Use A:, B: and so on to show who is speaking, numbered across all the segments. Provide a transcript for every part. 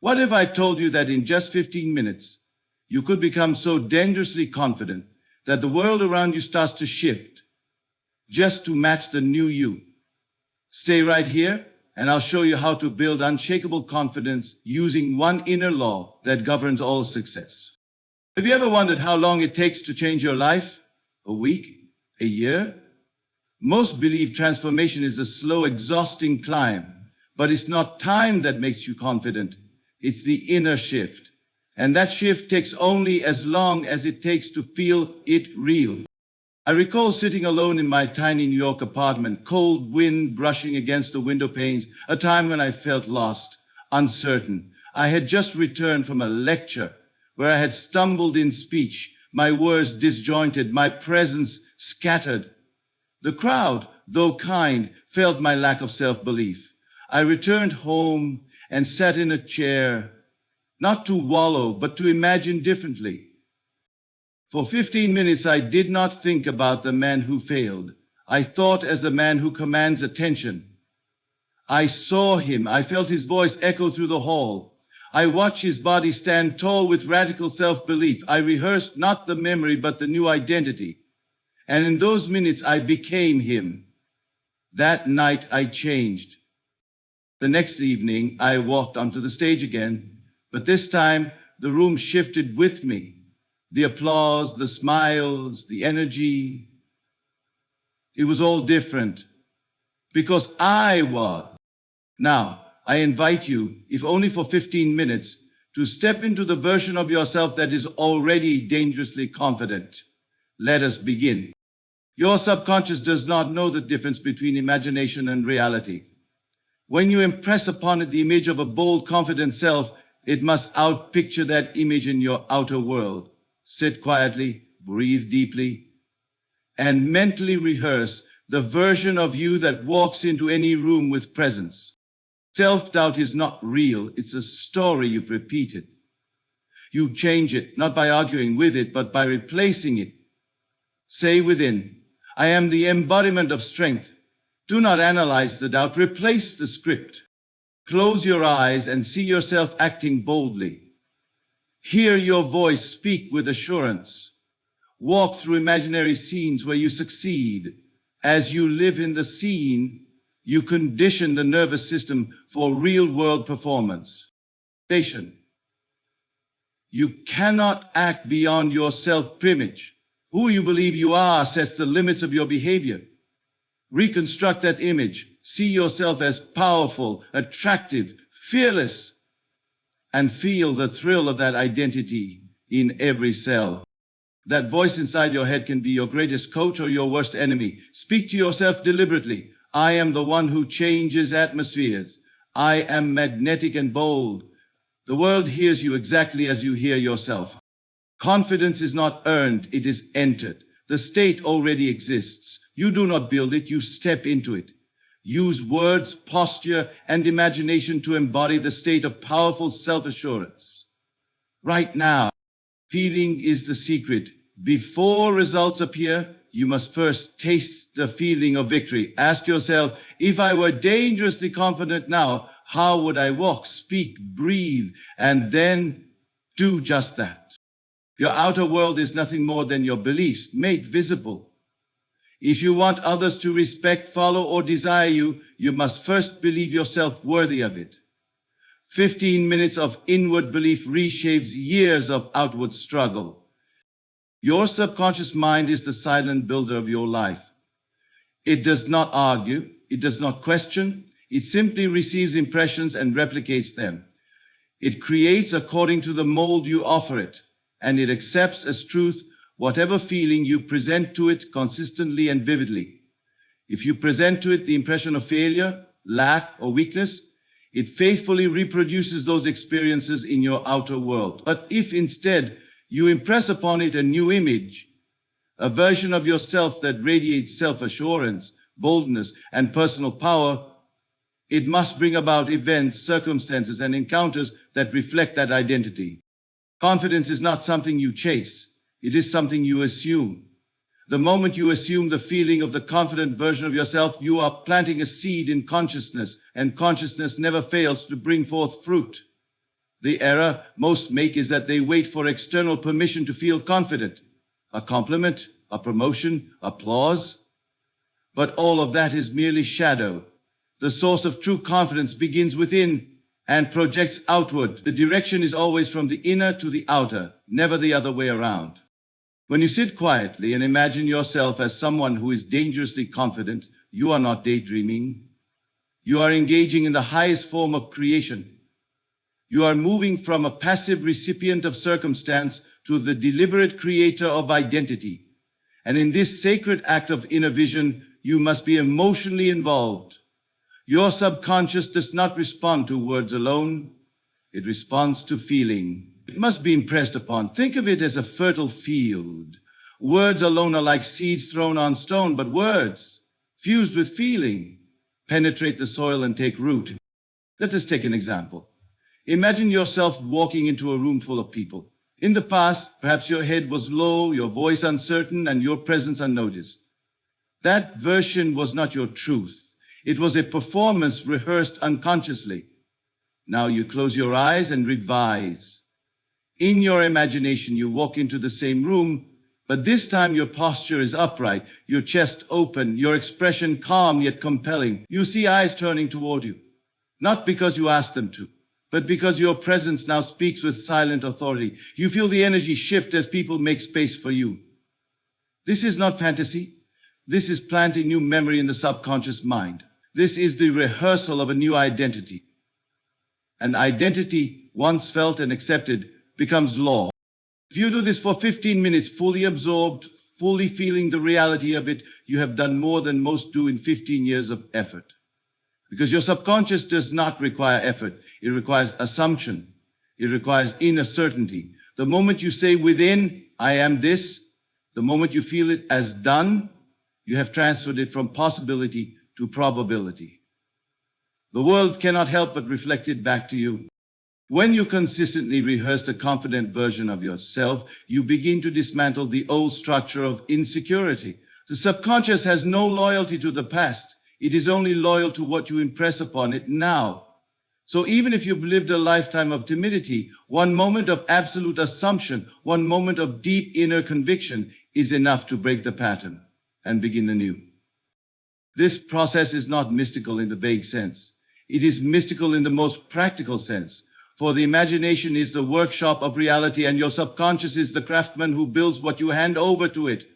A: What if I told you that in just 15 minutes, you could become so dangerously confident that the world around you starts to shift just to match the new you? Stay right here, and I'll show you how to build unshakable confidence using one inner law that governs all success. Have you ever wondered how long it takes to change your life? A week? A year? Most believe transformation is a slow, exhausting climb, but it's not time that makes you confident. It's the inner shift. And that shift takes only as long as it takes to feel it real. I recall sitting alone in my tiny New York apartment, cold wind brushing against the window panes, a time when I felt lost, uncertain. I had just returned from a lecture where I had stumbled in speech, my words disjointed, my presence scattered. The crowd, though kind, felt my lack of self-belief. I returned home and sat in a chair, not to wallow, but to imagine differently. For 15 minutes, I did not think about the man who failed. I thought as the man who commands attention. I saw him. I felt his voice echo through the hall. I watched his body stand tall with radical self-belief. I rehearsed not the memory, but the new identity. And in those minutes, I became him. That night, I changed. The next evening, I walked onto the stage again, but this time, the room shifted with me. The applause, the smiles, the energy. It was all different because I was. Now, I invite you, if only for 15 minutes, to step into the version of yourself that is already dangerously confident. Let us begin. Your subconscious does not know the difference between imagination and reality. When you impress upon it the image of a bold, confident self, it must outpicture that image in your outer world. Sit quietly, breathe deeply, and mentally rehearse the version of you that walks into any room with presence. Self-doubt is not real. It's a story you've repeated. You change it, not by arguing with it, but by replacing it. Say within, I am the embodiment of strength. Do not analyze the doubt. Replace the script. Close your eyes and see yourself acting boldly. Hear your voice speak with assurance. Walk through imaginary scenes where you succeed. As you live in the scene, you condition the nervous system for real-world performance. You cannot act beyond your self-image. Who you believe you are sets the limits of your behavior. Reconstruct that image. See yourself as powerful, attractive, fearless, and feel the thrill of that identity in every cell. That voice inside your head can be your greatest coach or your worst enemy. Speak to yourself deliberately. I am the one who changes atmospheres. I am magnetic and bold. The world hears you exactly as you hear yourself. Confidence is not earned, it is entered. The state already exists. You do not build it, you step into it. Use words, posture, and imagination to embody the state of powerful self-assurance. Right now, feeling is the secret. Before results appear, you must first taste the feeling of victory. Ask yourself, if I were dangerously confident now, how would I walk, speak, breathe, and then do just that? Your outer world is nothing more than your beliefs made visible. If you want others to respect, follow, or desire you, you must first believe yourself worthy of it. 15 minutes of inward belief reshapes years of outward struggle. Your subconscious mind is the silent builder of your life. It does not argue. It does not question. It simply receives impressions and replicates them. It creates according to the mold you offer it, and it accepts as truth whatever feeling you present to it consistently and vividly. If you present to it the impression of failure, lack, or weakness, it faithfully reproduces those experiences in your outer world. But if instead you impress upon it a new image, a version of yourself that radiates self-assurance, boldness, and personal power, it must bring about events, circumstances, and encounters that reflect that identity. Confidence is not something you chase. It is something you assume. The moment you assume the feeling of the confident version of yourself, you are planting a seed in consciousness, and consciousness never fails to bring forth fruit. The error most make is that they wait for external permission to feel confident. A compliment, a promotion, applause. But all of that is merely shadow. The source of true confidence begins within and projects outward. The direction is always from the inner to the outer, never the other way around. When you sit quietly and imagine yourself as someone who is dangerously confident, you are not daydreaming. You are engaging in the highest form of creation. You are moving from a passive recipient of circumstance to the deliberate creator of identity. And in this sacred act of inner vision, you must be emotionally involved. Your subconscious does not respond to words alone. It responds to feeling. It must be impressed upon. Think of it as a fertile field. Words alone are like seeds thrown on stone, but words, fused with feeling, penetrate the soil and take root. Let us take an example. Imagine yourself walking into a room full of people. In the past, perhaps your head was low, your voice uncertain, and your presence unnoticed. That version was not your truth. It was a performance rehearsed unconsciously. Now you close your eyes and revise. In your imagination, you walk into the same room, but this time your posture is upright, your chest open, your expression calm yet compelling. You see eyes turning toward you, not because you asked them to, but because your presence now speaks with silent authority. You feel the energy shift as people make space for you. This is not fantasy. This is planting new memory in the subconscious mind. This is the rehearsal of a new identity. An identity, once felt and accepted, becomes law. If you do this for 15 minutes, fully absorbed, fully feeling the reality of it, you have done more than most do in 15 years of effort. Because your subconscious does not require effort. It requires assumption. It requires inner certainty. The moment you say within, I am this, the moment you feel it as done, you have transferred it from possibility to probability. The world cannot help but reflect it back to you. When you consistently rehearse the confident version of yourself, you begin to dismantle the old structure of insecurity. The subconscious has no loyalty to the past. It is only loyal to what you impress upon it now. So even if you've lived a lifetime of timidity, one moment of absolute assumption, one moment of deep inner conviction is enough to break the pattern and begin anew. This process is not mystical in the vague sense. It is mystical in the most practical sense. For the imagination is the workshop of reality, and your subconscious is the craftsman who builds what you hand over to it.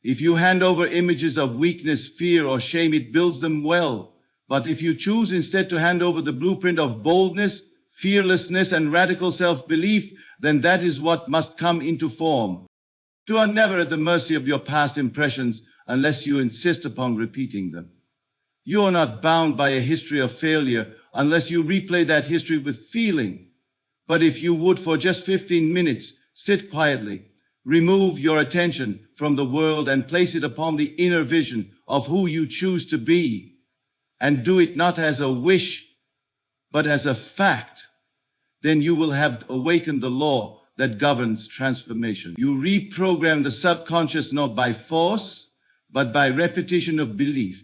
A: If you hand over images of weakness, fear, or shame, it builds them well. But if you choose instead to hand over the blueprint of boldness, fearlessness, and radical self-belief, then that is what must come into form. You are never at the mercy of your past impressions unless you insist upon repeating them. You are not bound by a history of failure unless you replay that history with feeling. But if you would, for just 15 minutes, sit quietly, remove your attention from the world and place it upon the inner vision of who you choose to be, and do it not as a wish, but as a fact, then you will have awakened the law that governs transformation. You reprogram the subconscious not by force, but by repetition of belief.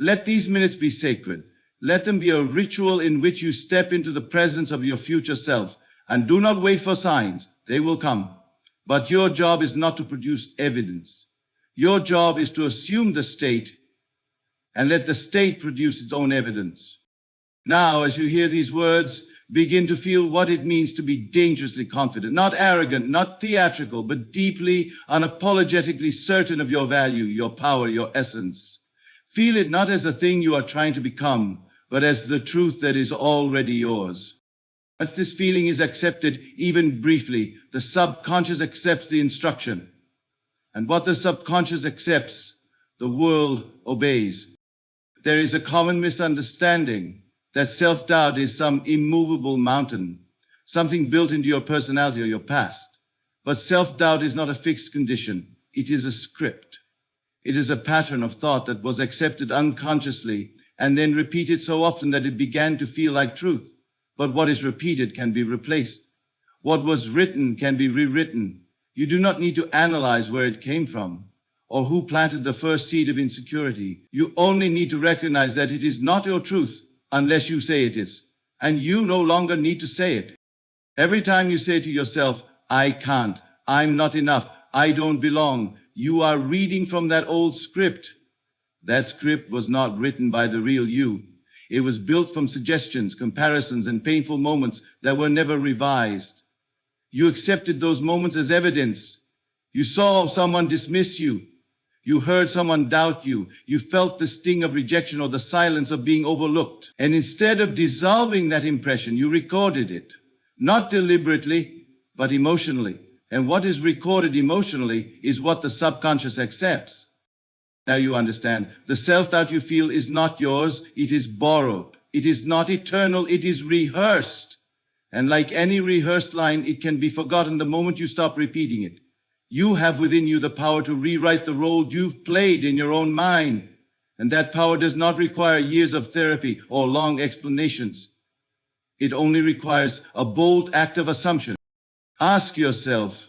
A: Let these minutes be sacred. Let them be a ritual in which you step into the presence of your future self. And do not wait for signs. They will come. But your job is not to produce evidence. Your job is to assume the state and let the state produce its own evidence. Now, as you hear these words, begin to feel what it means to be dangerously confident, not arrogant, not theatrical, but deeply, unapologetically certain of your value, your power, your essence. Feel it not as a thing you are trying to become, but as the truth that is already yours. Once this feeling is accepted, even briefly, the subconscious accepts the instruction. And what the subconscious accepts, the world obeys. There is a common misunderstanding that self-doubt is some immovable mountain, something built into your personality or your past. But self-doubt is not a fixed condition. It is a script. It is a pattern of thought that was accepted unconsciously and then repeated so often that it began to feel like truth. But what is repeated can be replaced. What was written can be rewritten. You do not need to analyze where it came from or who planted the first seed of insecurity. You only need to recognize that it is not your truth unless you say it is. And you no longer need to say it. Every time you say to yourself, I can't, I'm not enough, I don't belong, you are reading from that old script. That script was not written by the real you. It was built from suggestions, comparisons, and painful moments that were never revised. You accepted those moments as evidence. You saw someone dismiss you. You heard someone doubt you. You felt the sting of rejection or the silence of being overlooked. And instead of dissolving that impression, you recorded it. Not deliberately, but emotionally. And what is recorded emotionally is what the subconscious accepts. Now you understand. The self-doubt you feel is not yours. It is borrowed. It is not eternal. It is rehearsed. And like any rehearsed line, it can be forgotten the moment you stop repeating it. You have within you the power to rewrite the role you've played in your own mind. And that power does not require years of therapy or long explanations. It only requires a bold act of assumption. Ask yourself,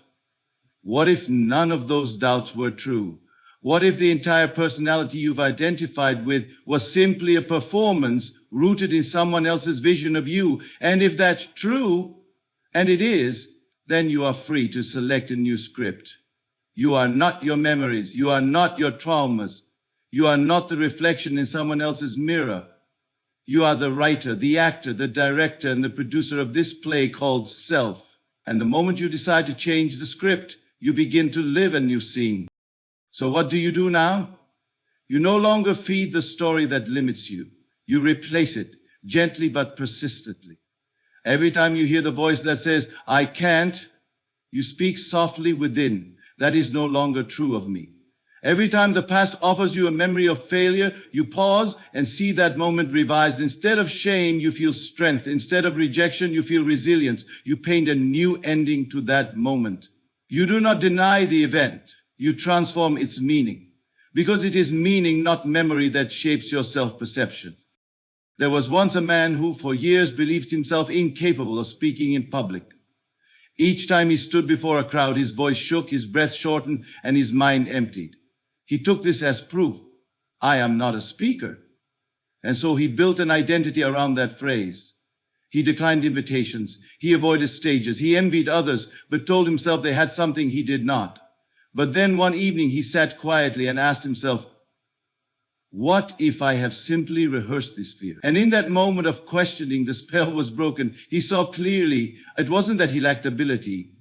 A: what if none of those doubts were true? What if the entire personality you've identified with was simply a performance rooted in someone else's vision of you? And if that's true, and it is, then you are free to select a new script. You are not your memories. You are not your traumas. You are not the reflection in someone else's mirror. You are the writer, the actor, the director, and the producer of this play called self. And the moment you decide to change the script, you begin to live a new scene. So what do you do now? You no longer feed the story that limits you. You replace it, gently but persistently. Every time you hear the voice that says, I can't, you speak softly within. That is no longer true of me. Every time the past offers you a memory of failure, you pause and see that moment revised. Instead of shame, you feel strength. Instead of rejection, you feel resilience. You paint a new ending to that moment. You do not deny the event. You transform its meaning. Because it is meaning, not memory, that shapes your self-perception. There was once a man who for years believed himself incapable of speaking in public. Each time he stood before a crowd, his voice shook, his breath shortened, and his mind emptied. He took this as proof. I am not a speaker. And so he built an identity around that phrase. He declined invitations. He avoided stages. He envied others, but told himself they had something he did not. But then one evening he sat quietly and asked himself, what if I have simply rehearsed this fear? And in that moment of questioning, the spell was broken. He saw clearly it wasn't that he lacked ability.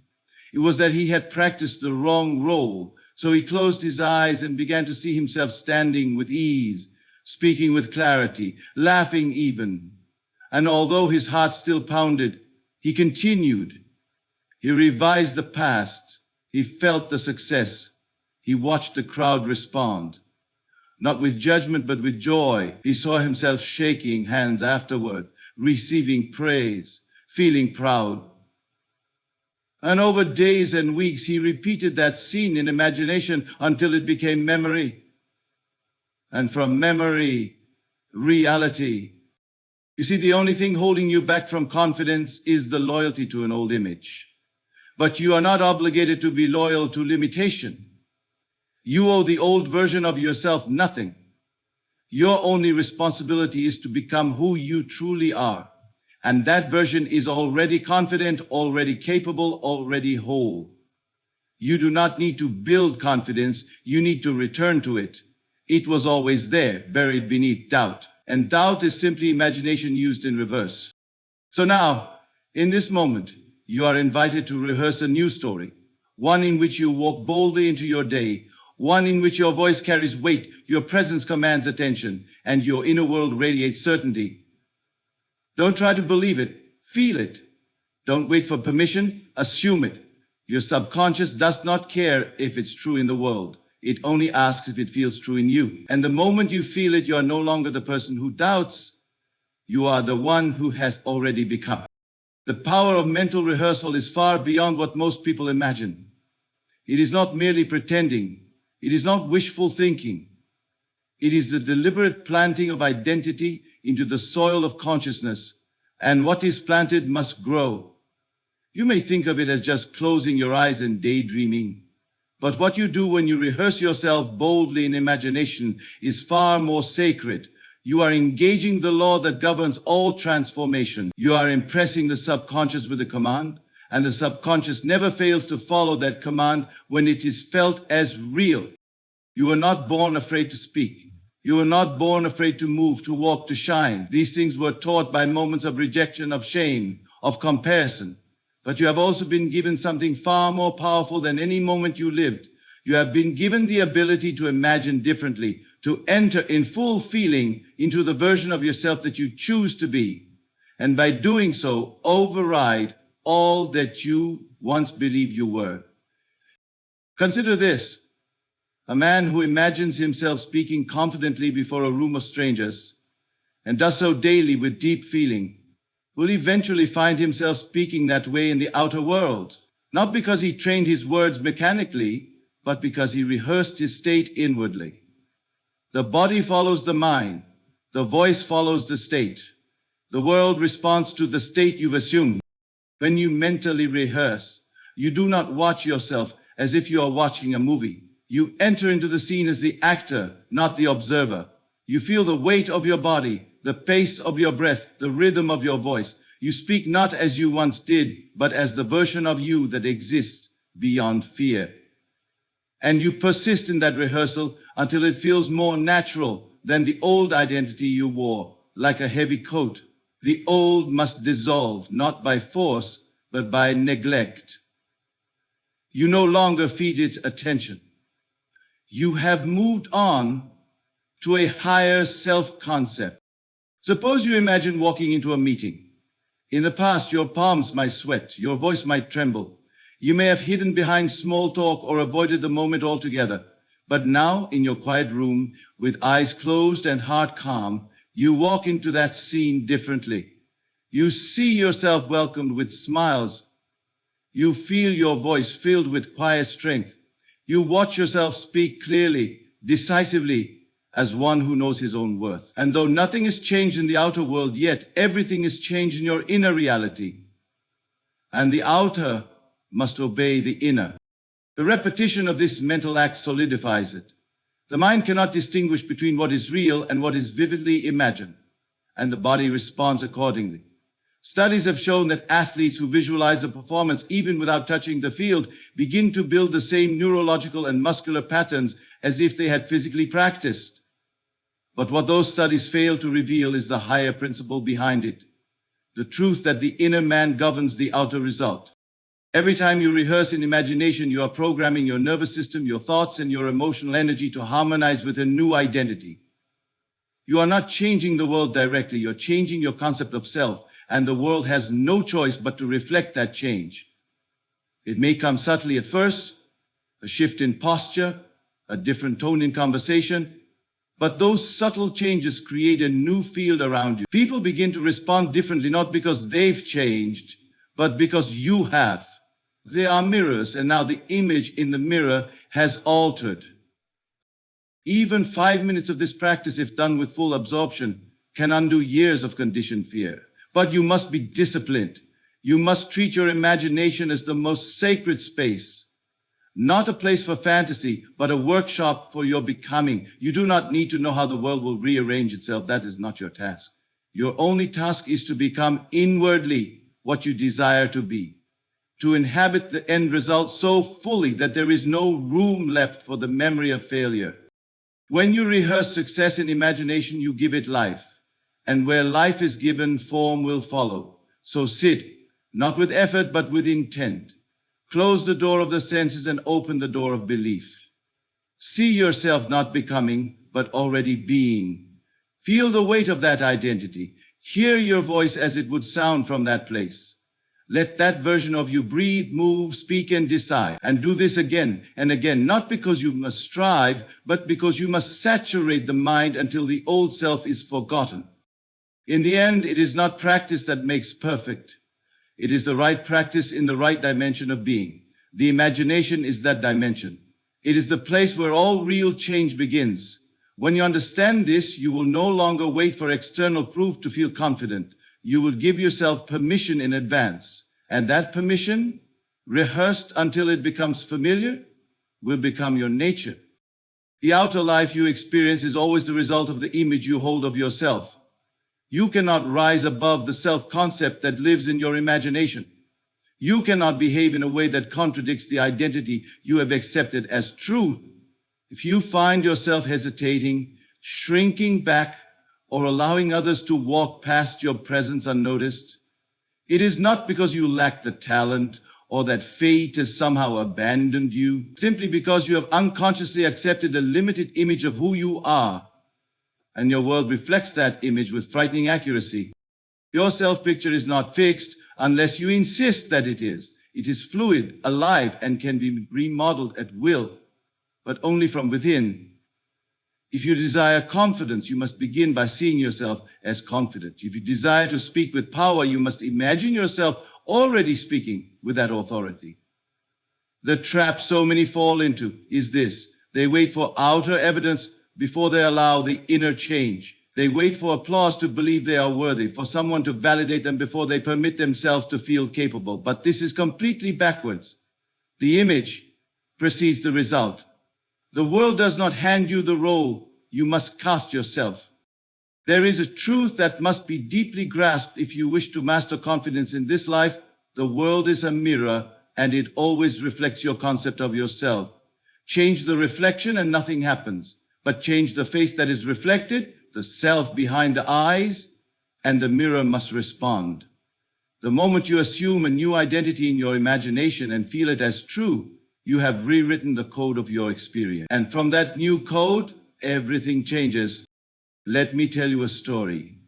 A: It was that he had practiced the wrong role. So he closed his eyes and began to see himself standing with ease, speaking with clarity, laughing even. And although his heart still pounded, he continued. He revised the past. He felt the success. He watched the crowd respond. Not with judgment, but with joy. He saw himself shaking hands afterward, receiving praise, feeling proud. And over days and weeks, he repeated that scene in imagination until it became memory. And from memory, reality. You see, the only thing holding you back from confidence is the loyalty to an old image. But you are not obligated to be loyal to limitation. You owe the old version of yourself nothing. Your only responsibility is to become who you truly are. And that version is already confident, already capable, already whole. You do not need to build confidence. You need to return to it. It was always there, buried beneath doubt. And doubt is simply imagination used in reverse. So now, in this moment, you are invited to rehearse a new story, one in which you walk boldly into your day, one in which your voice carries weight, your presence commands attention, and your inner world radiates certainty. Don't try to believe it, feel it. Don't wait for permission, assume it. Your subconscious does not care if it's true in the world. It only asks if it feels true in you. And the moment you feel it, you are no longer the person who doubts. You are the one who has already become. The power of mental rehearsal is far beyond what most people imagine. It is not merely pretending. It is not wishful thinking. It is the deliberate planting of identity into the soil of consciousness. And what is planted must grow. You may think of it as just closing your eyes and daydreaming. But what you do when you rehearse yourself boldly in imagination is far more sacred. You are engaging the law that governs all transformation. You are impressing the subconscious with a command, and the subconscious never fails to follow that command when it is felt as real. You were not born afraid to speak. You were not born afraid to move, to walk, to shine. These things were taught by moments of rejection, of shame, of comparison. But you have also been given something far more powerful than any moment you lived. You have been given the ability to imagine differently, to enter in full feeling into the version of yourself that you choose to be. And by doing so, override all that you once believed you were. Consider this. A man who imagines himself speaking confidently before a room of strangers and does so daily with deep feeling will eventually find himself speaking that way in the outer world, not because he trained his words mechanically, but because he rehearsed his state inwardly. The body follows the mind. The voice follows the state. The world responds to the state you've assumed. When you mentally rehearse, you do not watch yourself as if you are watching a movie. You enter into the scene as the actor, not the observer. You feel the weight of your body, the pace of your breath, the rhythm of your voice. You speak not as you once did, but as the version of you that exists beyond fear. And you persist in that rehearsal until it feels more natural than the old identity you wore, like a heavy coat. The old must dissolve, not by force, but by neglect. You no longer feed its attention. You have moved on to a higher self-concept. Suppose you imagine walking into a meeting. In the past, your palms might sweat, your voice might tremble. You may have hidden behind small talk or avoided the moment altogether. But now, in your quiet room, with eyes closed and heart calm, you walk into that scene differently. You see yourself welcomed with smiles. You feel your voice filled with quiet strength. You watch yourself speak clearly, decisively, as one who knows his own worth. And though nothing has changed in the outer world yet, everything is changed in your inner reality. And the outer must obey the inner. The repetition of this mental act solidifies it. The mind cannot distinguish between what is real and what is vividly imagined, and the body responds accordingly. Studies have shown that athletes who visualize a performance even without touching the field begin to build the same neurological and muscular patterns as if they had physically practiced. But what those studies fail to reveal is the higher principle behind it, the truth that the inner man governs the outer result. Every time you rehearse in imagination, you are programming your nervous system, your thoughts, and your emotional energy to harmonize with a new identity. You are not changing the world directly, you're changing your concept of self, and the world has no choice but to reflect that change. It may come subtly at first, a shift in posture, a different tone in conversation, but those subtle changes create a new field around you. People begin to respond differently, not because they've changed, but because you have. They are mirrors, and now the image in the mirror has altered. Even 5 minutes of this practice, if done with full absorption, can undo years of conditioned fear. But you must be disciplined. You must treat your imagination as the most sacred space. Not a place for fantasy, but a workshop for your becoming. You do not need to know how the world will rearrange itself. That is not your task. Your only task is to become inwardly what you desire to be, to inhabit the end result so fully that there is no room left for the memory of failure. When you rehearse success in imagination, you give it life. And where life is given, form will follow. So sit, not with effort, but with intent. Close the door of the senses and open the door of belief. See yourself not becoming, but already being. Feel the weight of that identity. Hear your voice as it would sound from that place. Let that version of you breathe, move, speak, and decide. And do this again and again, not because you must strive, but because you must saturate the mind until the old self is forgotten. In the end, it is not practice that makes perfect. It is the right practice in the right dimension of being. The imagination is that dimension. It is the place where all real change begins. When you understand this, you will no longer wait for external proof to feel confident. You will give yourself permission in advance. And that permission, rehearsed until it becomes familiar, will become your nature. The outer life you experience is always the result of the image you hold of yourself. You cannot rise above the self-concept that lives in your imagination. You cannot behave in a way that contradicts the identity you have accepted as true. If you find yourself hesitating, shrinking back, or allowing others to walk past your presence unnoticed, it is not because you lack the talent or that fate has somehow abandoned you, simply because you have unconsciously accepted a limited image of who you are, and your world reflects that image with frightening accuracy. Your self-picture is not fixed unless you insist that it is. It is fluid, alive, and can be remodeled at will, but only from within. If you desire confidence, you must begin by seeing yourself as confident. If you desire to speak with power, you must imagine yourself already speaking with that authority. The trap so many fall into is this: they wait for outer evidence before they allow the inner change. They wait for applause to believe they are worthy, for someone to validate them before they permit themselves to feel capable. But this is completely backwards. The image precedes the result. The world does not hand you the role, you must cast yourself. There is a truth that must be deeply grasped if you wish to master confidence in this life. The world is a mirror, and it always reflects your concept of yourself. Change the reflection and nothing happens. But change the face that is reflected, the self behind the eyes, and the mirror must respond. The moment you assume a new identity in your imagination and feel it as true, you have rewritten the code of your experience. And from that new code, everything changes. Let me tell you a story.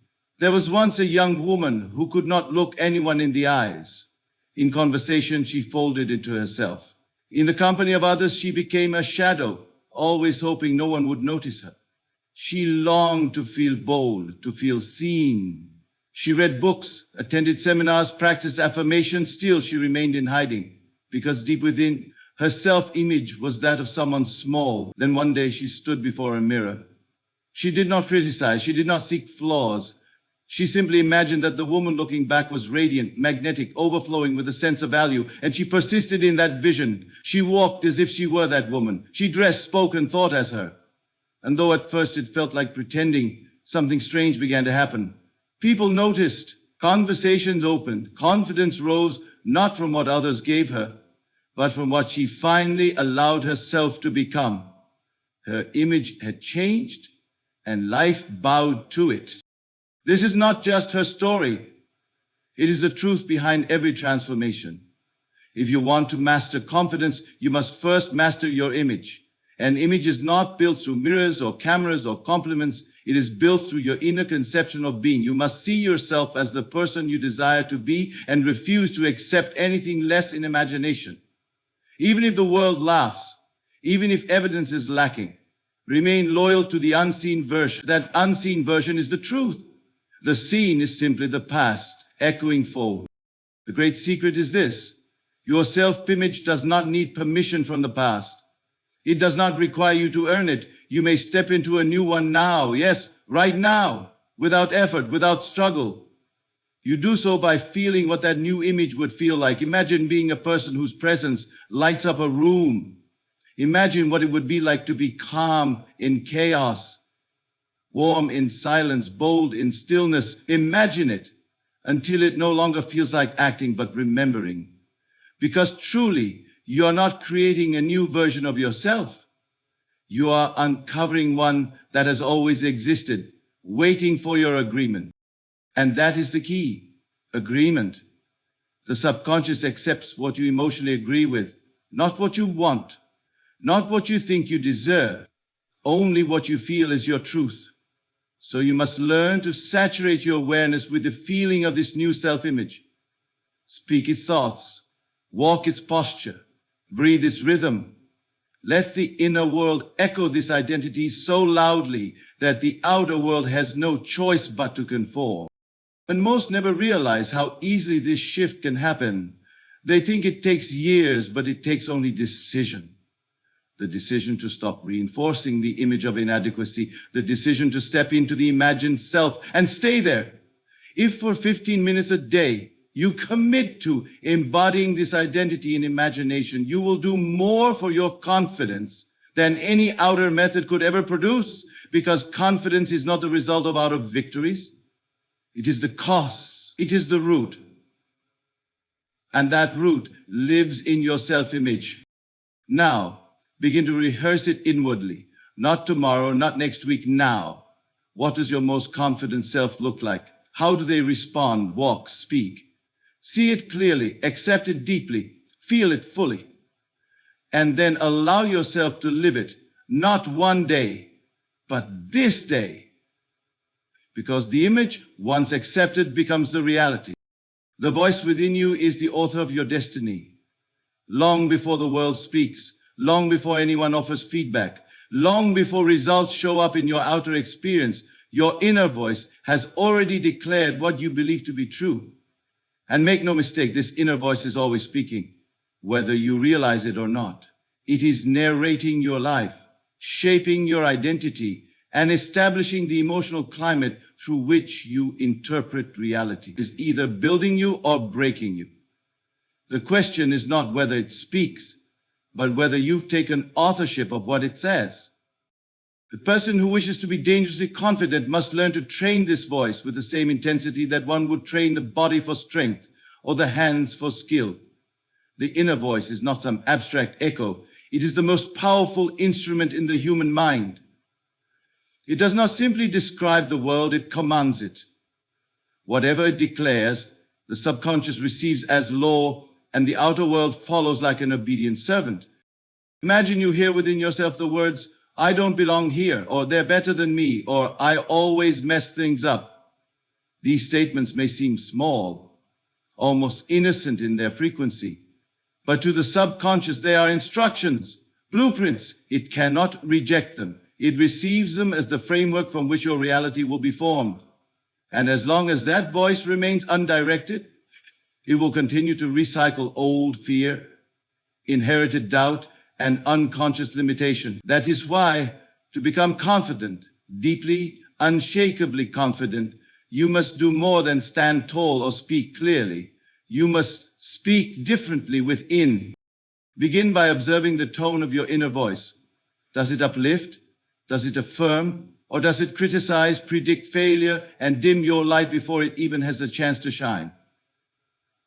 A: There was once a young woman who could not look anyone in the eyes. In conversation, she folded into herself. In the company of others, she became a shadow, always hoping no one would notice her. She longed to feel bold, to feel seen. She read books, attended seminars, practiced affirmations. Still, she remained in hiding, because deep within, her self-image was that of someone small. Then one day she stood before a mirror. She did not criticize. She did not seek flaws. She simply imagined that the woman looking back was radiant, magnetic, overflowing with a sense of value, and she persisted in that vision. She walked as if she were that woman. She dressed, spoke, and thought as her. And though at first it felt like pretending, something strange began to happen. People noticed. Conversations opened. Confidence rose, not from what others gave her, but from what she finally allowed herself to become. Her image had changed, and life bowed to it. This is not just her story. It is the truth behind every transformation. If you want to master confidence, you must first master your image. An image is not built through mirrors or cameras or compliments. It is built through your inner conception of being. You must see yourself as the person you desire to be and refuse to accept anything less in imagination. Even if the world laughs, even if evidence is lacking, remain loyal to the unseen version. That unseen version is the truth. The seen is simply the past, echoing forward. The great secret is this: your self-image does not need permission from the past. It does not require you to earn it. You may step into a new one now, yes, right now, without effort, without struggle. You do so by feeling what that new image would feel like. Imagine being a person whose presence lights up a room. Imagine what it would be like to be calm in chaos, warm in silence, bold in stillness. Imagine it until it no longer feels like acting but remembering. Because truly, you are not creating a new version of yourself. You are uncovering one that has always existed, waiting for your agreement. And that is the key: agreement. The subconscious accepts what you emotionally agree with, not what you want, not what you think you deserve, only what you feel is your truth. So you must learn to saturate your awareness with the feeling of this new self-image. Speak its thoughts, walk its posture, breathe its rhythm. Let the inner world echo this identity so loudly that the outer world has no choice but to conform. And most never realize how easily this shift can happen. They think it takes years, but it takes only decision. The decision to stop reinforcing the image of inadequacy, the decision to step into the imagined self and stay there. If for 15 minutes a day you commit to embodying this identity in imagination, you will do more for your confidence than any outer method could ever produce, because confidence is not the result of outer victories. It is the cause. It is the root. And that root lives in your self-image. Now, begin to rehearse it inwardly. Not tomorrow, not next week, now. What does your most confident self look like? How do they respond, walk, speak? See it clearly, accept it deeply, feel it fully, and then allow yourself to live it, not one day, but this day. Because the image, once accepted, becomes the reality. The voice within you is the author of your destiny. Long before the world speaks, long before anyone offers feedback, long before results show up in your outer experience, your inner voice has already declared what you believe to be true. And make no mistake, this inner voice is always speaking, whether you realize it or not. It is narrating your life, shaping your identity, and establishing the emotional climate through which you interpret reality. It is either building you or breaking you. The question is not whether it speaks, but whether you've taken authorship of what it says. The person who wishes to be dangerously confident must learn to train this voice with the same intensity that one would train the body for strength or the hands for skill. The inner voice is not some abstract echo. It is the most powerful instrument in the human mind. It does not simply describe the world, it commands it. Whatever it declares, the subconscious receives as law, and the outer world follows like an obedient servant. Imagine you hear within yourself the words, "I don't belong here," or "they're better than me," or "I always mess things up." These statements may seem small, almost innocent in their frequency, but to the subconscious they are instructions, blueprints. It cannot reject them. It receives them as the framework from which your reality will be formed. And as long as that voice remains undirected, it will continue to recycle old fear, inherited doubt, and unconscious limitation. That is why, to become confident, deeply, unshakably confident, you must do more than stand tall or speak clearly. You must speak differently within. Begin by observing the tone of your inner voice. Does it uplift? Does it affirm? Or does it criticize, predict failure, and dim your light before it even has a chance to shine?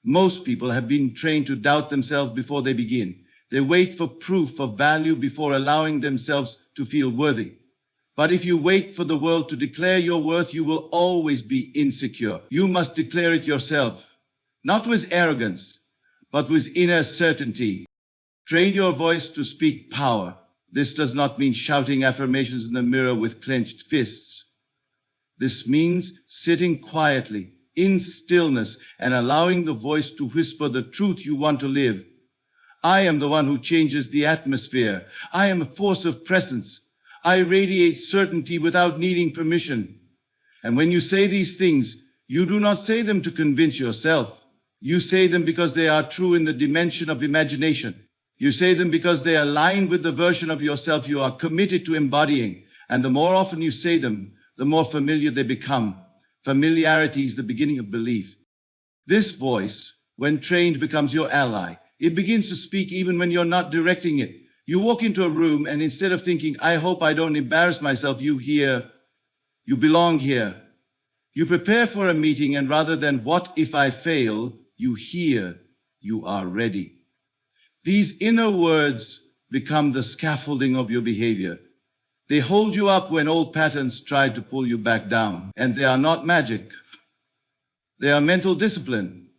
A: Most people have been trained to doubt themselves before they begin. They wait for proof of value before allowing themselves to feel worthy. But if you wait for the world to declare your worth, you will always be insecure. You must declare it yourself, not with arrogance, but with inner certainty. Train your voice to speak power. This does not mean shouting affirmations in the mirror with clenched fists. This means sitting quietly, in stillness, and allowing the voice to whisper the truth you want to live. I am the one who changes the atmosphere. I am a force of presence. I radiate certainty without needing permission. And when you say these things, you do not say them to convince yourself. You say them because they are true in the dimension of imagination. You say them because they align with the version of yourself you are committed to embodying. And the more often you say them, the more familiar they become. Familiarity is the beginning of belief. This voice, when trained, becomes your ally. It begins to speak even when you're not directing it. You walk into a room and instead of thinking, "I hope I don't embarrass myself," you hear, "You belong here." You prepare for a meeting and rather than "What if I fail?" you hear, "You are ready." These inner words become the scaffolding of your behavior. They hold you up when old patterns try to pull you back down. And they are not magic. They are mental discipline,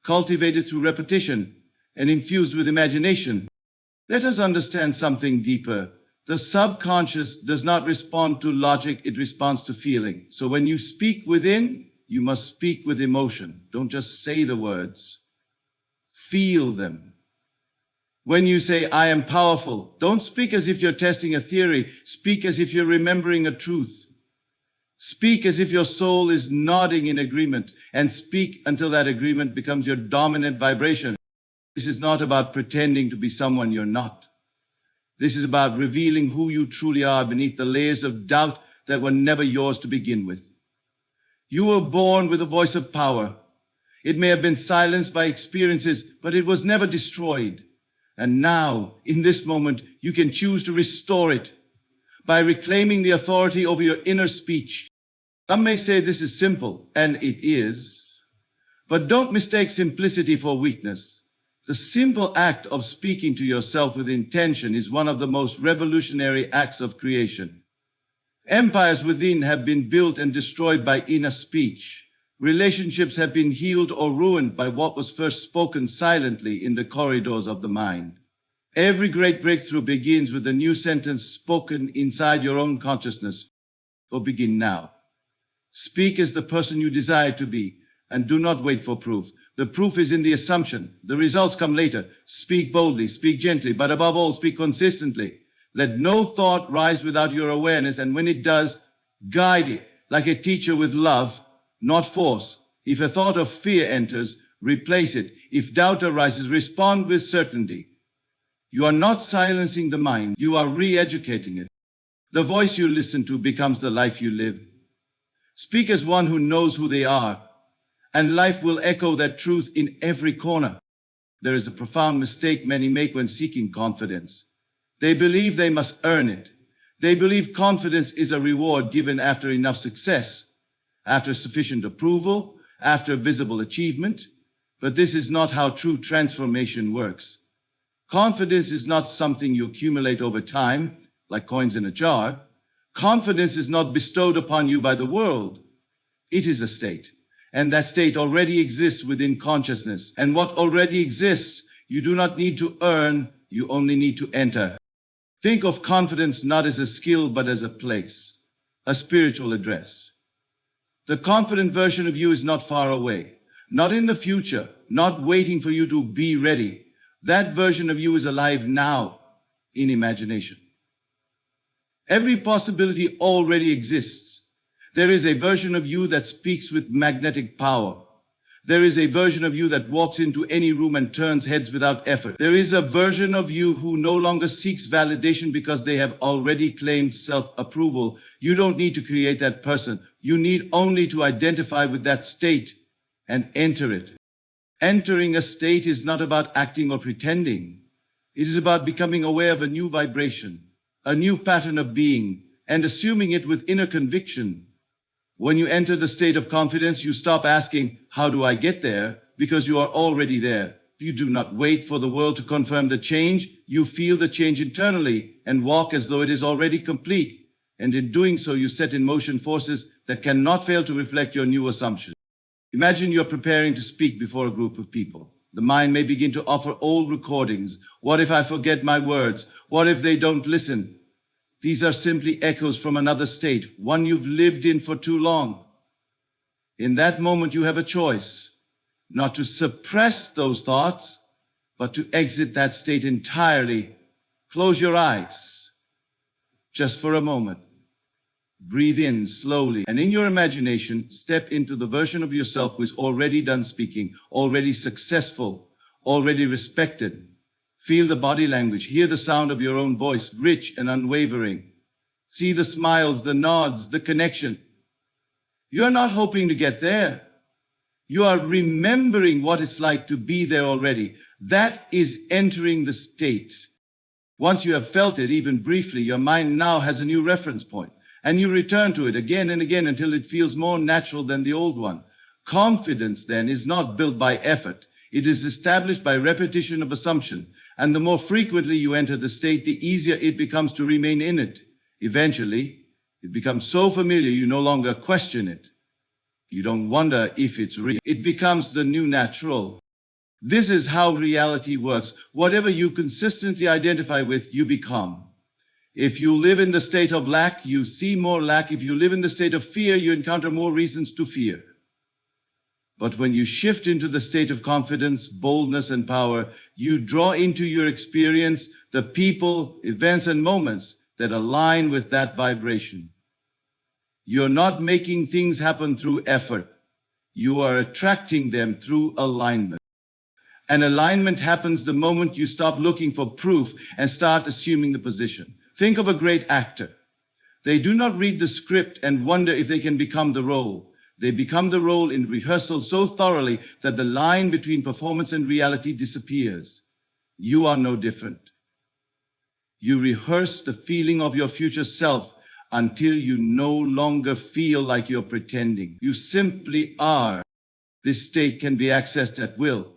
A: cultivated through repetition and infused with imagination. Let us understand something deeper. The subconscious does not respond to logic, it responds to feeling. So when you speak within, you must speak with emotion. Don't just say the words. Feel them. When you say, "I am powerful," don't speak as if you're testing a theory. Speak as if you're remembering a truth. Speak as if your soul is nodding in agreement, and speak until that agreement becomes your dominant vibration. This is not about pretending to be someone you're not. This is about revealing who you truly are beneath the layers of doubt that were never yours to begin with. You were born with a voice of power. It may have been silenced by experiences, but it was never destroyed. And now, in this moment, you can choose to restore it by reclaiming the authority over your inner speech. Some may say this is simple, and it is. But don't mistake simplicity for weakness. The simple act of speaking to yourself with intention is one of the most revolutionary acts of creation. Empires within have been built and destroyed by inner speech. Relationships have been healed or ruined by what was first spoken silently in the corridors of the mind. Every great breakthrough begins with a new sentence spoken inside your own consciousness. So begin now. Speak as the person you desire to be, and do not wait for proof. The proof is in the assumption. The results come later. Speak boldly, speak gently, but above all, speak consistently. Let no thought rise without your awareness, and when it does, guide it like a teacher with love, not force. If a thought of fear enters, replace it. If doubt arises, respond with certainty. You are not silencing the mind, you are re-educating it. The voice you listen to becomes the life you live. Speak as one who knows who they are, and life will echo that truth in every corner. There is a profound mistake many make when seeking confidence. They believe they must earn it. They believe confidence is a reward given after enough success, after sufficient approval, after visible achievement. But this is not how true transformation works. Confidence is not something you accumulate over time, like coins in a jar. Confidence is not bestowed upon you by the world. It is a state, and that state already exists within consciousness. And what already exists, you do not need to earn, you only need to enter. Think of confidence not as a skill, but as a place, a spiritual address. The confident version of you is not far away, not in the future, not waiting for you to be ready. That version of you is alive now, in imagination. Every possibility already exists. There is a version of you that speaks with magnetic power. There is a version of you that walks into any room and turns heads without effort. There is a version of you who no longer seeks validation because they have already claimed self-approval. You don't need to create that person. You need only to identify with that state and enter it. Entering a state is not about acting or pretending. It is about becoming aware of a new vibration, a new pattern of being, and assuming it with inner conviction. When you enter the state of confidence, you stop asking, how do I get there? Because you are already there. You do not wait for the world to confirm the change. You feel the change internally and walk as though it is already complete. And in doing so, you set in motion forces that cannot fail to reflect your new assumption. Imagine you're preparing to speak before a group of people. The mind may begin to offer old recordings. What if I forget my words? What if they don't listen? These are simply echoes from another state, one you've lived in for too long. In that moment, you have a choice, not to suppress those thoughts, but to exit that state entirely. Close your eyes, just for a moment. Breathe in slowly, and in your imagination, step into the version of yourself who is already done speaking, already successful, already respected. Feel the body language, hear the sound of your own voice, rich and unwavering. See the smiles, the nods, the connection. You're not hoping to get there. You are remembering what it's like to be there already. That is entering the state. Once you have felt it, even briefly, your mind now has a new reference point, and you return to it again and again until it feels more natural than the old one. Confidence, then, is not built by effort. It is established by repetition of assumption, and the more frequently you enter the state, the easier it becomes to remain in it. Eventually, it becomes so familiar you no longer question it. You don't wonder if it's real. It becomes the new natural. This is how reality works. Whatever you consistently identify with, you become. If you live in the state of lack, you see more lack. If you live in the state of fear, you encounter more reasons to fear. But when you shift into the state of confidence, boldness, and power, you draw into your experience the people, events, and moments that align with that vibration. You're not making things happen through effort. You are attracting them through alignment. And alignment happens the moment you stop looking for proof and start assuming the position. Think of a great actor. They do not read the script and wonder if they can become the role. They become the role in rehearsal so thoroughly that the line between performance and reality disappears. You are no different. You rehearse the feeling of your future self until you no longer feel like you're pretending. You simply are. This state can be accessed at will.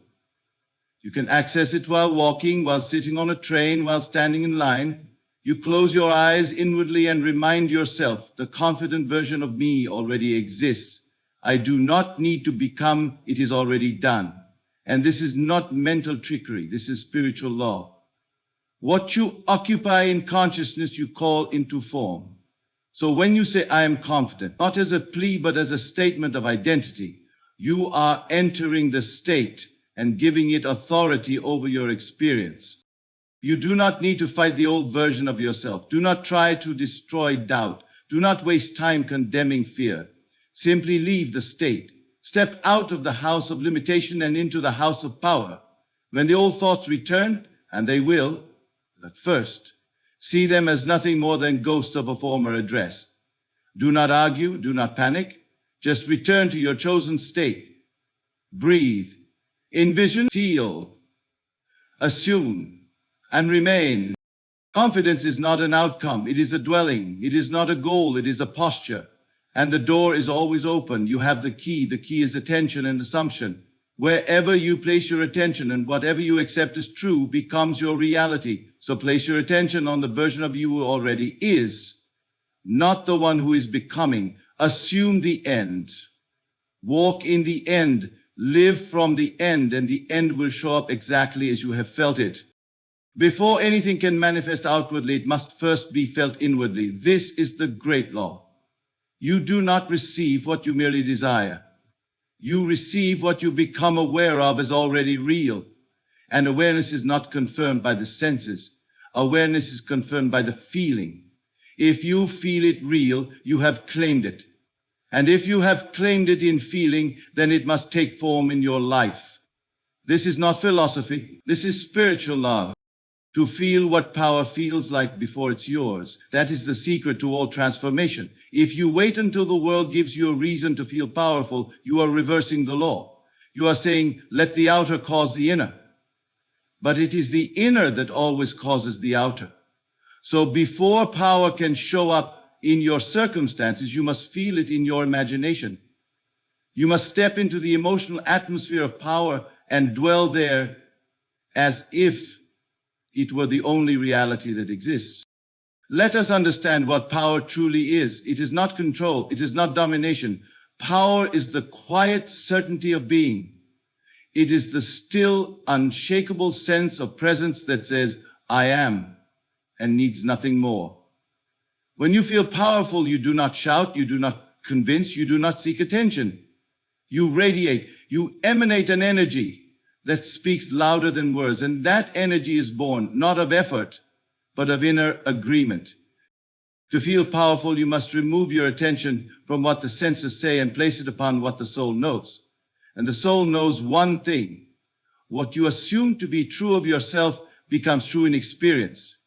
A: You can access it while walking, while sitting on a train, while standing in line. You close your eyes inwardly and remind yourself, the confident version of me already exists. I do not need to become, it is already done. And this is not mental trickery, this is spiritual law. What you occupy in consciousness, you call into form. So when you say, I am confident, not as a plea, but as a statement of identity, you are entering the state and giving it authority over your experience. You do not need to fight the old version of yourself. Do not try to destroy doubt. Do not waste time condemning fear. Simply leave the state. Step out of the house of limitation and into the house of power. When the old thoughts return, and they will, at first, see them as nothing more than ghosts of a former address. Do not argue, do not panic. Just return to your chosen state. Breathe, envision, feel, assume, and remain. Confidence is not an outcome. It is a dwelling. It is not a goal. It is a posture. And the door is always open. You have the key. The key is attention and assumption. Wherever you place your attention and whatever you accept as true becomes your reality. So place your attention on the version of you who already is, not the one who is becoming. Assume the end. Walk in the end. Live from the end, and the end will show up exactly as you have felt it. Before anything can manifest outwardly, it must first be felt inwardly. This is the great law. You do not receive what you merely desire. You receive what you become aware of as already real. And awareness is not confirmed by the senses. Awareness is confirmed by the feeling. If you feel it real, you have claimed it. And if you have claimed it in feeling, then it must take form in your life. This is not philosophy. This is spiritual law. To feel what power feels like before it's yours. That is the secret to all transformation. If you wait until the world gives you a reason to feel powerful, you are reversing the law. You are saying, let the outer cause the inner. But it is the inner that always causes the outer. So before power can show up in your circumstances, you must feel it in your imagination. You must step into the emotional atmosphere of power and dwell there as if it were the only reality that exists. Let us understand what power truly is. It is not control. It is not domination. Power is the quiet certainty of being. It is the still, unshakable sense of presence that says, I am, and needs nothing more. When you feel powerful, you do not shout, you do not convince, you do not seek attention. You radiate, you emanate an energy that speaks louder than words, and that energy is born not of effort, but of inner agreement. To feel powerful, you must remove your attention from what the senses say and place it upon what the soul knows. And the soul knows one thing. What you assume to be true of yourself becomes true in experience.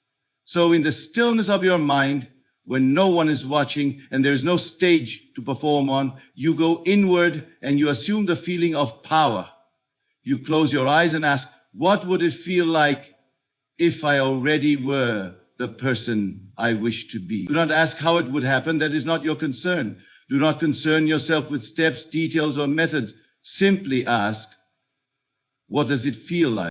A: So in the stillness of your mind, when no one is watching and there is no stage to perform on, you go inward and you assume the feeling of power. You close your eyes and ask, what would it feel like if I already were the person I wish to be? Do not ask how it would happen. That is not your concern. Do not concern yourself with steps, details, or methods. Simply ask, what does it feel like?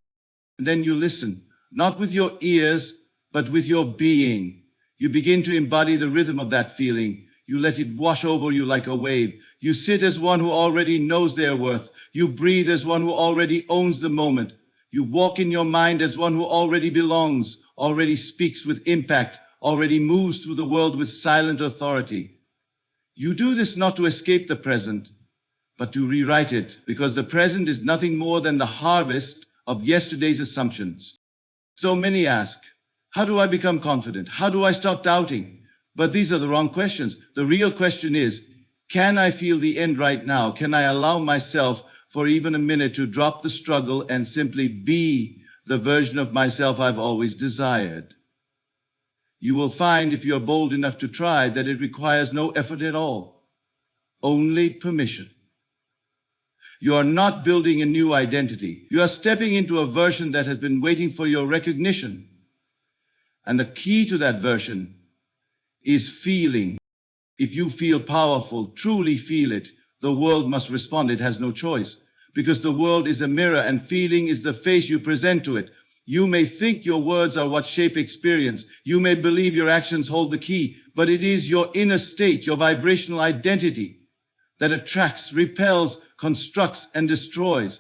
A: And then you listen, not with your ears, but with your being. You begin to embody the rhythm of that feeling. You let it wash over you like a wave. You sit as one who already knows their worth. You breathe as one who already owns the moment. You walk in your mind as one who already belongs, already speaks with impact, already moves through the world with silent authority. You do this not to escape the present, but to rewrite it, because the present is nothing more than the harvest of yesterday's assumptions. So many ask, how do I become confident? How do I stop doubting? But these are the wrong questions. The real question is, can I feel the end right now? Can I allow myself for even a minute to drop the struggle and simply be the version of myself I've always desired? You will find, if you're bold enough to try, that it requires no effort at all, only permission. You are not building a new identity. You are stepping into a version that has been waiting for your recognition. And the key to that version is feeling. If you feel powerful, truly feel it, the world must respond. It has no choice, because the world is a mirror and feeling is the face you present to it. You may think your words are what shape experience. You may believe your actions hold the key, but it is your inner state, your vibrational identity, that attracts, repels, constructs, and destroys.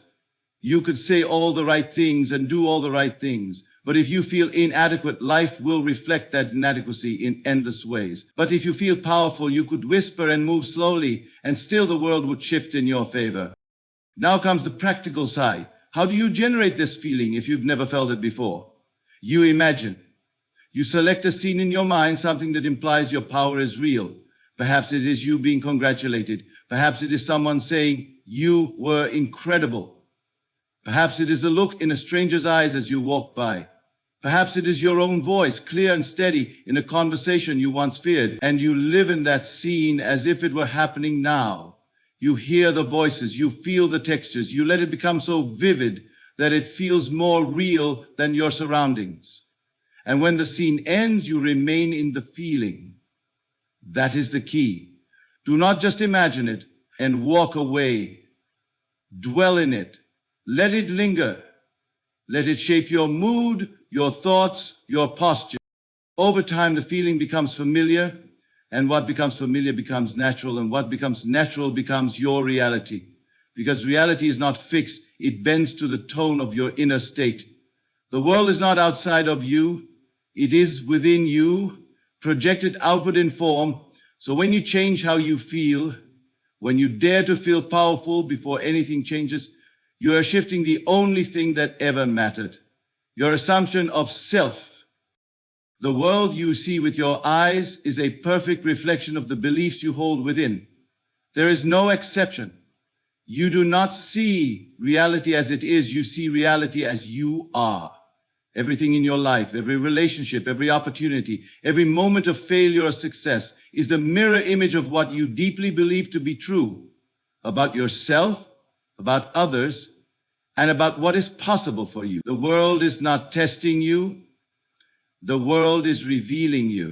A: You could say all the right things and do all the right things, but if you feel inadequate, life will reflect that inadequacy in endless ways. But if you feel powerful, you could whisper and move slowly, and still the world would shift in your favor. Now comes the practical side. How do you generate this feeling if you've never felt it before? You imagine. You select a scene in your mind, something that implies your power is real. Perhaps it is you being congratulated. Perhaps it is someone saying you were incredible. Perhaps it is a look in a stranger's eyes as you walk by. Perhaps it is your own voice, clear and steady, in a conversation you once feared, and you live in that scene as if it were happening now. You hear the voices, you feel the textures, you let it become so vivid that it feels more real than your surroundings. And when the scene ends, you remain in the feeling. That is the key. Do not just imagine it and walk away. Dwell in it. Let it linger. Let it shape your mood, your thoughts, your posture. Over time, the feeling becomes familiar, and what becomes familiar becomes natural, and what becomes natural becomes your reality. Because reality is not fixed, it bends to the tone of your inner state. The world is not outside of you, it is within you, projected outward in form. So when you change how you feel, when you dare to feel powerful before anything changes, you are shifting the only thing that ever mattered, your assumption of self. The world you see with your eyes is a perfect reflection of the beliefs you hold within. There is no exception. You do not see reality as it is, you see reality as you are. Everything in your life, every relationship, every opportunity, every moment of failure or success is the mirror image of what you deeply believe to be true about yourself, about others, and about what is possible for you. The world is not testing you. The world is revealing you.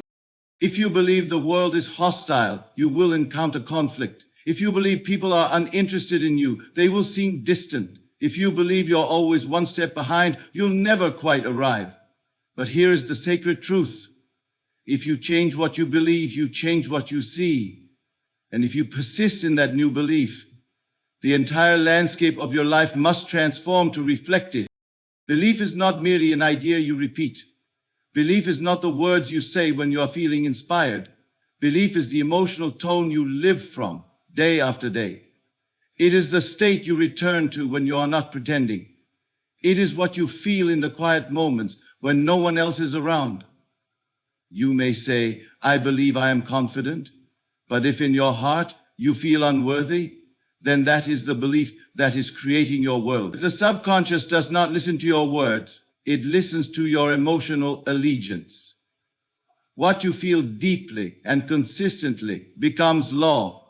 A: If you believe the world is hostile, you will encounter conflict. If you believe people are uninterested in you, they will seem distant. If you believe you're always one step behind, you'll never quite arrive. But here is the sacred truth. If you change what you believe, you change what you see. And if you persist in that new belief, the entire landscape of your life must transform to reflect it. Belief is not merely an idea you repeat. Belief is not the words you say when you are feeling inspired. Belief is the emotional tone you live from day after day. It is the state you return to when you are not pretending. It is what you feel in the quiet moments when no one else is around. You may say, I believe I am confident, but if in your heart you feel unworthy, then that is the belief that is creating your world. The subconscious does not listen to your words. It listens to your emotional allegiance. What you feel deeply and consistently becomes law.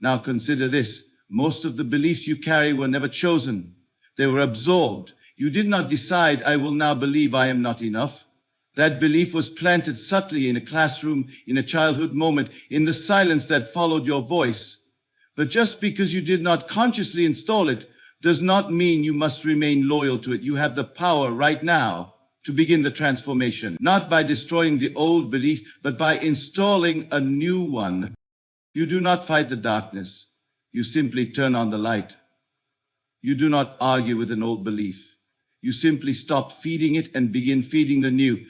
A: Now consider this. Most of the beliefs you carry were never chosen. They were absorbed. You did not decide, I will now believe I am not enough. That belief was planted subtly in a classroom, in a childhood moment, in the silence that followed your voice. But just because you did not consciously install it does not mean you must remain loyal to it. You have the power right now to begin the transformation, not by destroying the old belief, but by installing a new one. You do not fight the darkness. You simply turn on the light. You do not argue with an old belief. You simply stop feeding it and begin feeding the new.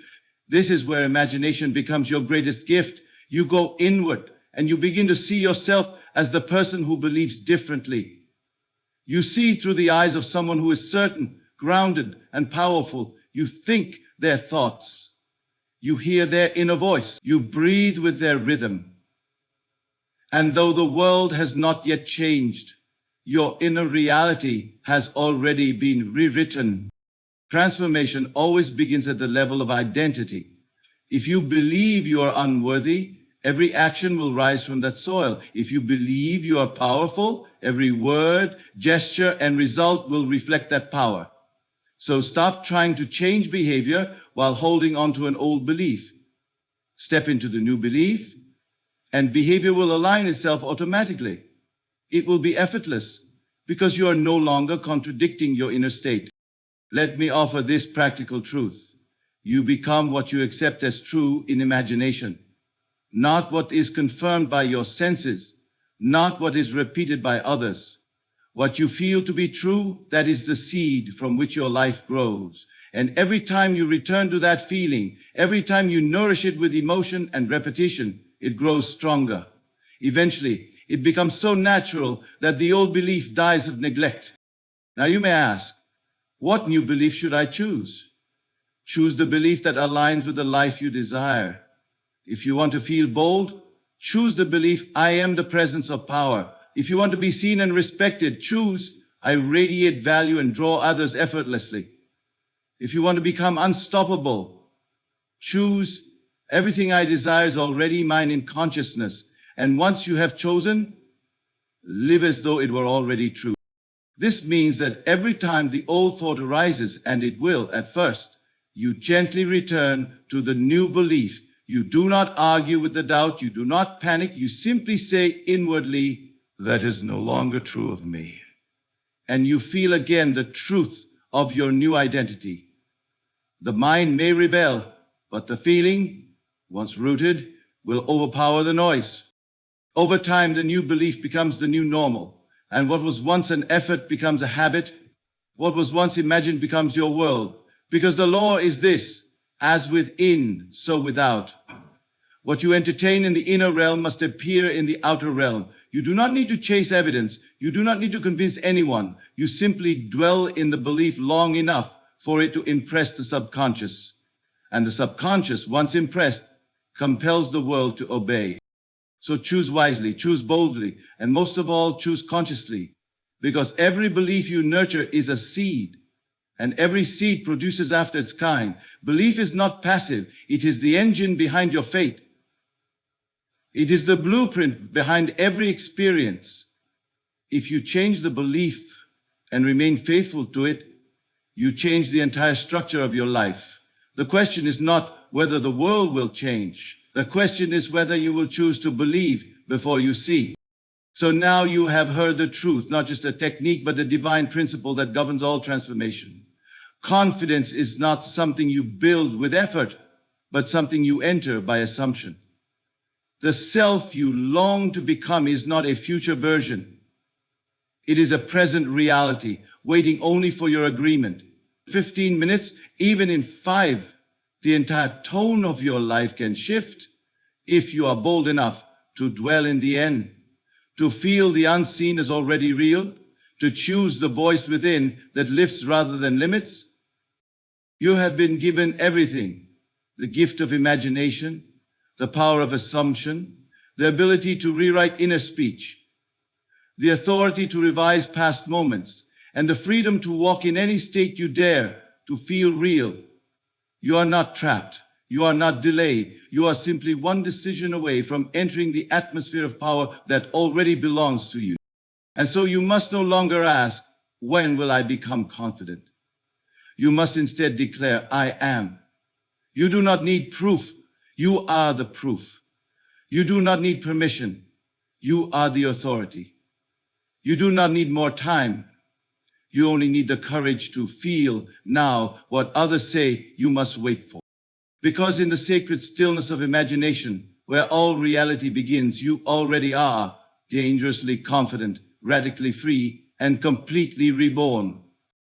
A: This is where imagination becomes your greatest gift. You go inward and you begin to see yourself as the person who believes differently. You see through the eyes of someone who is certain, grounded, and powerful. You think their thoughts. You hear their inner voice. You breathe with their rhythm. And though the world has not yet changed, your inner reality has already been rewritten. Transformation always begins at the level of identity. If you believe you are unworthy Every action will rise from that soil. If you believe you are powerful, every word, gesture, and result will reflect that power. So stop trying to change behavior while holding on to an old belief. Step into the new belief, and behavior will align itself automatically. It will be effortless because you are no longer contradicting your inner state. Let me offer this practical truth. You become what you accept as true in imagination, not what is confirmed by your senses, not what is repeated by others. What you feel to be true, that is the seed from which your life grows. And every time you return to that feeling, every time you nourish it with emotion and repetition, it grows stronger. Eventually, it becomes so natural that the old belief dies of neglect. Now you may ask, what new belief should I choose? Choose the belief that aligns with the life you desire. If you want to feel bold, choose the belief, I am the presence of power. If you want to be seen and respected, choose, I radiate value and draw others effortlessly. If you want to become unstoppable, choose, everything I desire is already mine in consciousness. And once you have chosen, live as though it were already true. This means that every time the old thought arises, and it will at first, you gently return to the new belief. You do not argue with the doubt. You do not panic. You simply say inwardly, that is no longer true of me. And you feel again the truth of your new identity. The mind may rebel, but the feeling, once rooted, will overpower the noise. Over time, the new belief becomes the new normal. And what was once an effort becomes a habit. What was once imagined becomes your world. Because the law is this, as within, so without. What you entertain in the inner realm must appear in the outer realm. You do not need to chase evidence. You do not need to convince anyone. You simply dwell in the belief long enough for it to impress the subconscious. And the subconscious, once impressed, compels the world to obey. So choose wisely, choose boldly, and most of all, choose consciously. Because every belief you nurture is a seed, and every seed produces after its kind. Belief is not passive. It is the engine behind your fate. It is the blueprint behind every experience. If you change the belief and remain faithful to it, you change the entire structure of your life. The question is not whether the world will change. The question is whether you will choose to believe before you see. So now you have heard the truth, not just a technique, but a divine principle that governs all transformation. Confidence is not something you build with effort, but something you enter by assumption. The self you long to become is not a future version. It is a present reality, waiting only for your agreement. 15 minutes, even in 5, the entire tone of your life can shift if you are bold enough to dwell in the end, to feel the unseen is already real, to choose the voice within that lifts rather than limits. You have been given everything, the gift of imagination, the power of assumption, the ability to rewrite inner speech, the authority to revise past moments, and the freedom to walk in any state you dare, to feel real. You are not trapped. You are not delayed. You are simply one decision away from entering the atmosphere of power that already belongs to you. And so you must no longer ask, when will I become confident? You must instead declare, I am. You do not need proof. You are the proof. You do not need permission. You are the authority. You do not need more time. You only need the courage to feel now what others say you must wait for. Because in the sacred stillness of imagination, where all reality begins, you already are dangerously confident, radically free, and completely reborn.